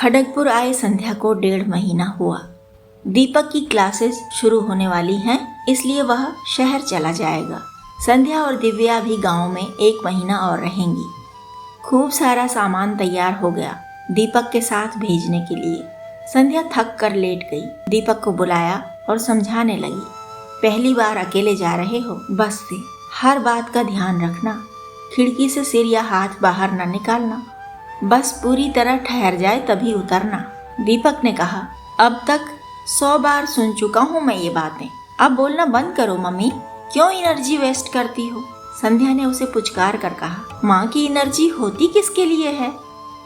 खड़गपुर आए संध्या को 1.5 महीना हुआ। दीपक की क्लासेस शुरू होने वाली हैं, इसलिए वह शहर चला जाएगा। संध्या और दिव्या भी गांव में 1 महीना और रहेंगी। खूब सारा सामान तैयार हो गया दीपक के साथ भेजने के लिए। संध्या थक कर लेट गई। दीपक को बुलाया और समझाने लगी, पहली बार अकेले जा रहे हो, बस से हर बात का ध्यान रखना, खिड़की से सिर या हाथ बाहर न निकालना, बस पूरी तरह ठहर जाए तभी उतरना। दीपक ने कहा, अब तक 100 बार सुन चुका हूँ मैं ये बातें, अब बोलना बंद करो मम्मी, क्यों एनर्जी वेस्ट करती हो। संध्या ने उसे पुचकार कर कहा, माँ की एनर्जी होती किसके लिए है,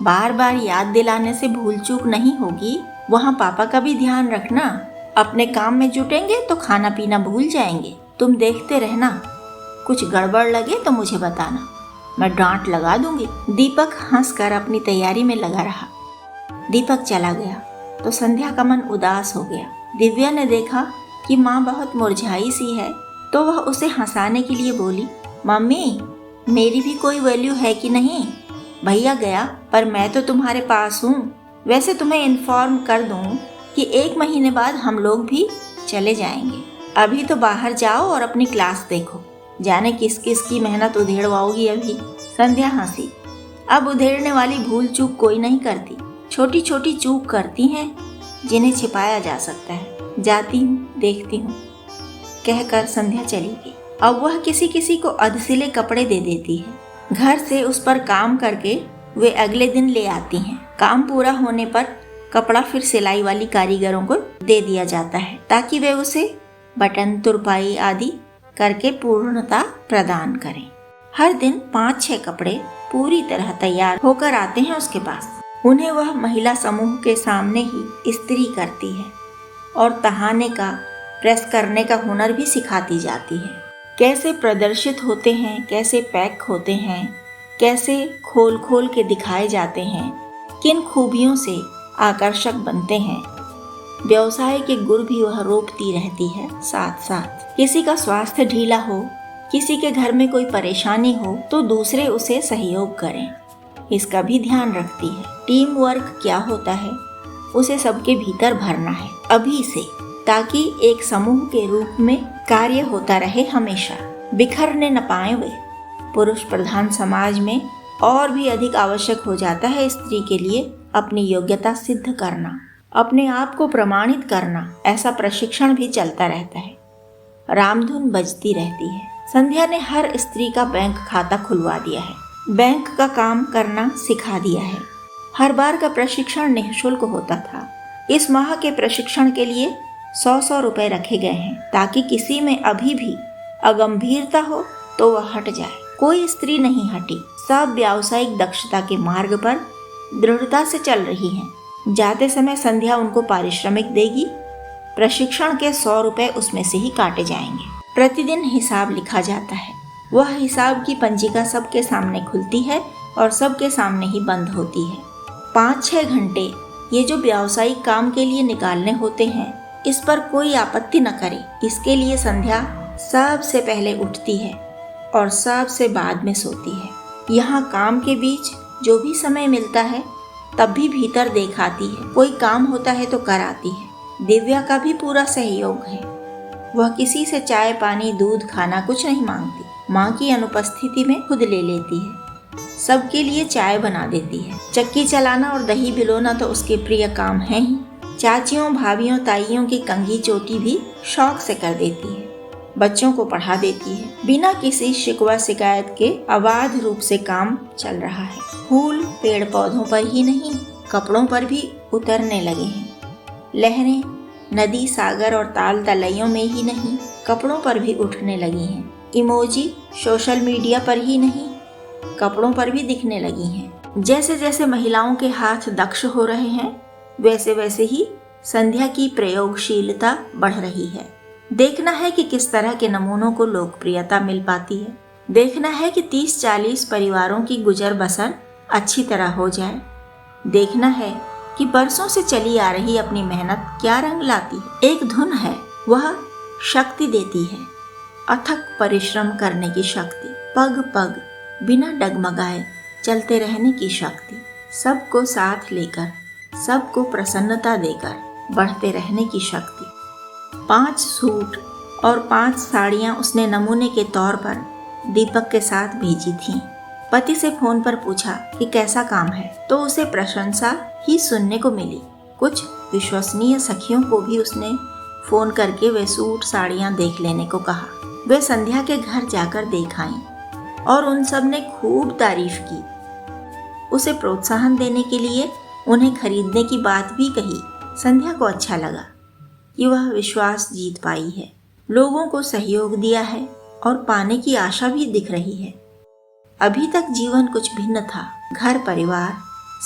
बार बार याद दिलाने से भूल चूक नहीं होगी। वहाँ पापा का भी ध्यान रखना, अपने काम में जुटेंगे तो खाना पीना भूल जाएंगे। तुम देखते रहना, कुछ गड़बड़ लगे तो मुझे बताना, मैं डांट लगा दूंगी। दीपक हंसकर अपनी तैयारी में लगा रहा। दीपक चला गया तो संध्या का मन उदास हो गया। दिव्या ने देखा कि माँ बहुत मुरझाई सी है तो वह उसे हंसाने के लिए बोली, मम्मी मेरी भी कोई वैल्यू है कि नहीं, भैया गया पर मैं तो तुम्हारे पास हूँ। वैसे तुम्हें इन्फॉर्म कर दूँ कि 1 महीने बाद हम लोग भी चले जाएंगे। अभी तो बाहर जाओ और अपनी क्लास देखो, जाने किस किस की मेहनत उधेड़वाओगी अभी। संध्या हंसी। अब उधेड़ने वाली भूल चूक कोई नहीं करती, छोटी छोटी चूक करती हैं जिन्हें छिपाया जा सकता है। जाती हूँ, देखती हूँ, कहकर संध्या चली गई। अब वह किसी किसी को अधसिले कपड़े दे देती है। घर से उस पर काम करके वे अगले दिन ले आती हैं। काम पूरा होने पर कपड़ा फिर सिलाई वाली कारीगरों को दे दिया जाता है ताकि वे उसे बटन तुरपाई आदि करके पूर्णता प्रदान करें। हर दिन 5-6 कपड़े पूरी तरह तैयार होकर आते हैं उसके पास। उन्हें वह महिला समूह के सामने ही इस्त्री करती है और तहाने का, प्रेस करने का हुनर भी सिखाती जाती है। कैसे प्रदर्शित होते हैं, कैसे पैक होते हैं, कैसे खोल खोल के दिखाए जाते हैं, किन खूबियों से आकर्षक बनते हैं, व्यवसाय के गुर भी वह रोकती रहती है। साथ साथ किसी का स्वास्थ्य ढीला हो, किसी के घर में कोई परेशानी हो तो दूसरे उसे सहयोग करें, इसका भी ध्यान रखती है। टीम वर्क क्या होता है उसे सबके भीतर भरना है अभी से, ताकि एक समूह के रूप में कार्य होता रहे हमेशा, बिखरने न पाए वे। पुरुष प्रधान समाज में और भी अधिक आवश्यक हो जाता है स्त्री के लिए अपनी योग्यता सिद्ध करना, अपने आप को प्रमाणित करना। ऐसा प्रशिक्षण भी चलता रहता है, रामधुन बजती रहती है। संध्या ने हर स्त्री का बैंक खाता खुलवा दिया है, बैंक का काम करना सिखा दिया है। हर बार का प्रशिक्षण निःशुल्क होता था। इस माह के प्रशिक्षण के लिए 100-100 रुपए रखे गए हैं ताकि किसी में अभी भी अगंभीरता हो तो वह हट जाए। कोई स्त्री नहीं हटी, सब व्यावसायिक दक्षता के मार्ग पर दृढ़ता से चल रही हैं। जाते समय संध्या उनको पारिश्रमिक देगी। प्रशिक्षण के 100 रुपए उसमें से ही काटे जाएंगे। प्रतिदिन हिसाब लिखा जाता है। वह हिसाब की पंजिका सबके सामने खुलती है और सबके सामने ही बंद होती है। 5-6 घंटे ये जो व्यावसायिक काम के लिए निकालने होते हैं, इस पर कोई आपत्ति न करे। इसके लिए संध्या सबसे पहले उठती है और सबसे बाद में सोती है। यहाँ काम के बीच जो भी समय मिलता है तब भी भीतर देख आती है, कोई काम होता है तो कर आती है। दिव्या का भी पूरा सहयोग है। वह किसी से चाय पानी दूध खाना कुछ नहीं मांगती, माँ की अनुपस्थिति में खुद ले लेती है। सबके लिए चाय बना देती है। चक्की चलाना और दही भिगोना तो उसके प्रिय काम है ही। चाचियों भाभियों ताइयों की कंघी चोटी भी शौक से कर देती है। बच्चों को पढ़ा देती है। बिना किसी शिकवा शिकायत के अबाध रूप से काम चल रहा है। फूल पेड़ पौधों पर ही नहीं, कपड़ों पर भी उतरने लगे हैं। लहरें नदी सागर और ताल तलैयों में ही नहीं, कपड़ों पर भी उठने लगी हैं। इमोजी सोशल मीडिया पर ही नहीं, कपड़ों पर भी दिखने लगी हैं। जैसे जैसे महिलाओं के हाथ दक्ष हो रहे हैं, वैसे वैसे ही संध्या की प्रयोगशीलता बढ़ रही है। देखना है कि किस तरह के नमूनों को लोकप्रियता मिल पाती है। देखना है कि 30-40 परिवारों की गुजर बसर अच्छी तरह हो जाए। देखना है कि बरसों से चली आ रही अपनी मेहनत क्या रंग लाती है। एक धुन है, वह शक्ति देती है, अथक परिश्रम करने की शक्ति, पग पग बिना डगमगाए चलते रहने की शक्ति, सबको साथ लेकर सबको प्रसन्नता देकर बढ़ते रहने की शक्ति। 5 सूट और 5 साड़ियाँ उसने नमूने के तौर पर दीपक के साथ भेजी थीं। पति से फोन पर पूछा कि कैसा काम है, तो उसे प्रशंसा ही सुनने को मिली। कुछ विश्वसनीय सखियों को भी उसने फोन करके वे सूट साड़ियाँ देख लेने को कहा। वे संध्या के घर जाकर देख आईं और उन सब ने खूब तारीफ की। उसे प्रोत्साहन देने के लिए उन्हें खरीदने की बात भी कही। संध्या को अच्छा लगा कि वह विश्वास जीत पाई है, लोगों को सहयोग दिया है और पाने की आशा भी दिख रही है। अभी तक जीवन कुछ भिन्न था, घर परिवार,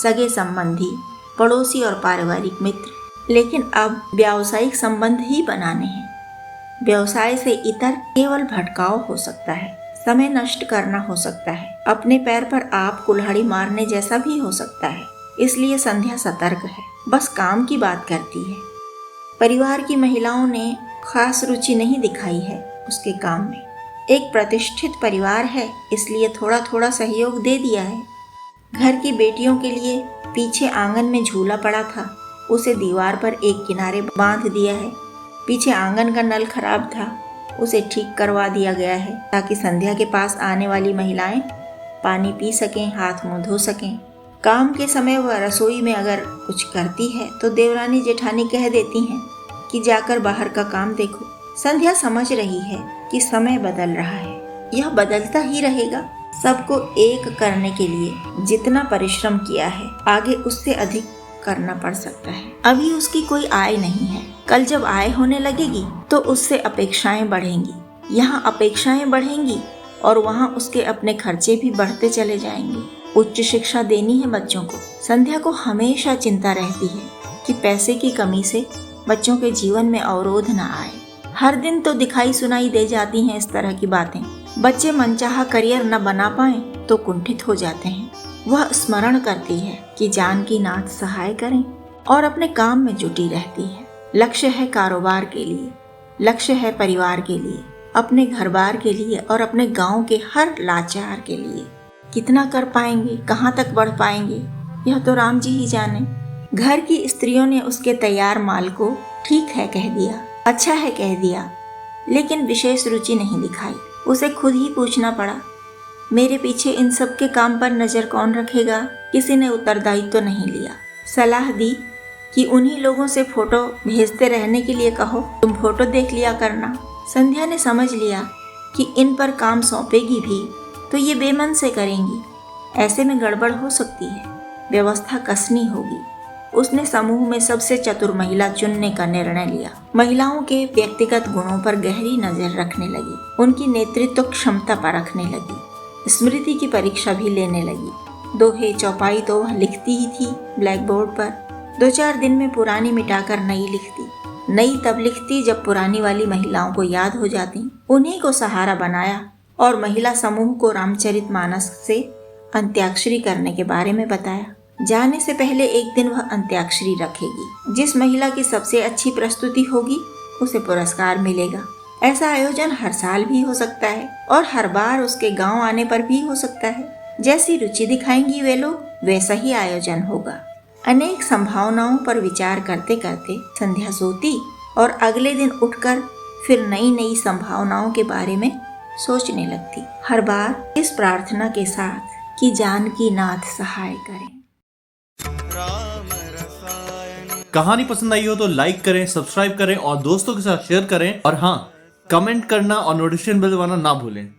सगे संबंधी, पड़ोसी और पारिवारिक मित्र, लेकिन अब व्यावसायिक संबंध ही बनाने हैं। व्यवसाय से इतर केवल भटकाव हो सकता है, समय नष्ट करना हो सकता है, अपने पैर पर आप कुल्हाड़ी मारने जैसा भी हो सकता है। इसलिए संध्या सतर्क है, बस काम की बात करती है। परिवार की महिलाओं ने खास रुचि नहीं दिखाई है उसके काम में। एक प्रतिष्ठित परिवार है, इसलिए थोड़ा थोड़ा सहयोग दे दिया है। घर की बेटियों के लिए पीछे आंगन में झूला पड़ा था, उसे दीवार पर एक किनारे बांध दिया है। पीछे आंगन का नल खराब था, उसे ठीक करवा दिया गया है ताकि संध्या के पास आने वाली महिलाएं पानी पी सकें, हाथ मुंह धो सकें। काम के समय वह रसोई में अगर कुछ करती है तो देवरानी जेठानी कह देती हैं कि जाकर बाहर का काम देखो। संध्या समझ रही है कि समय बदल रहा है, यह बदलता ही रहेगा। सबको एक करने के लिए जितना परिश्रम किया है, आगे उससे अधिक करना पड़ सकता है। अभी उसकी कोई आय नहीं है, कल जब आय होने लगेगी तो उससे अपेक्षाएं बढ़ेंगी। यहाँ अपेक्षाएं बढ़ेंगी और वहाँ उसके अपने खर्चे भी बढ़ते चले जाएंगे। उच्च शिक्षा देनी है बच्चों को। संध्या को हमेशा चिंता रहती है कि पैसे की कमी से बच्चों के जीवन में अवरोध न आए। हर दिन तो दिखाई सुनाई दे जाती हैं इस तरह की बातें। बच्चे मनचाहा करियर न बना पाएं तो कुंठित हो जाते हैं। वह स्मरण करती है कि जानकी नाथ सहाय करें और अपने काम में जुटी रहती है। लक्ष्य है कारोबार के लिए, लक्ष्य है परिवार के लिए, अपने घर बार के लिए और अपने गांव के हर लाचार के लिए। कितना कर पाएंगे, कहाँ तक बढ़ पाएंगे, यह तो राम जी ही जाने। घर की स्त्रियों ने उसके तैयार माल को ठीक है कह दिया, अच्छा है कह दिया, लेकिन विशेष रुचि नहीं दिखाई। उसे खुद ही पूछना पड़ा, मेरे पीछे इन सब के काम पर नजर कौन रखेगा? किसी ने उत्तरदायित्व तो नहीं लिया। सलाह दी कि उन्हीं लोगों से फोटो भेजते रहने के लिए कहो, तुम फोटो देख लिया करना। संध्या ने समझ लिया कि इन पर काम सौंपेगी भी तो ये बेमन से करेंगी, ऐसे में गड़बड़ हो सकती है, व्यवस्था कसनी होगी। उसने समूह में सबसे चतुर महिला चुनने का निर्णय लिया। महिलाओं के व्यक्तिगत गुणों पर गहरी नजर रखने लगी, उनकी नेतृत्व क्षमता परखने लगी, स्मृति की परीक्षा भी लेने लगी। दोहे चौपाई तो वह लिखती ही थी ब्लैक बोर्ड पर। 2-4 दिन में पुरानी मिटाकर नई लिखती। नई तब लिखती जब पुरानी वाली महिलाओं को याद हो जाती। उन्हीं को सहारा बनाया और महिला समूह को रामचरितमानस से अंत्याक्षरी करने के बारे में बताया। जाने से पहले एक दिन वह अंत्याक्षरी रखेगी। जिस महिला की सबसे अच्छी प्रस्तुति होगी उसे पुरस्कार मिलेगा। ऐसा आयोजन हर साल भी हो सकता है और हर बार उसके गांव आने पर भी हो सकता है। जैसी रुचि दिखाएंगी वे लोग, वैसा ही आयोजन होगा। अनेक संभावनाओं पर विचार करते करते संध्या सोती और अगले दिन उठकर फिर नई नई संभावनाओं के बारे में सोचने लगती, हर बार इस प्रार्थना के साथ कि जानकी नाथ सहाय करें। कहानी पसंद आई हो तो लाइक करें, सब्सक्राइब करें और दोस्तों के साथ शेयर करें। और हाँ, कमेंट करना और नोटिफिकेशन बेल दबाना ना भूलें।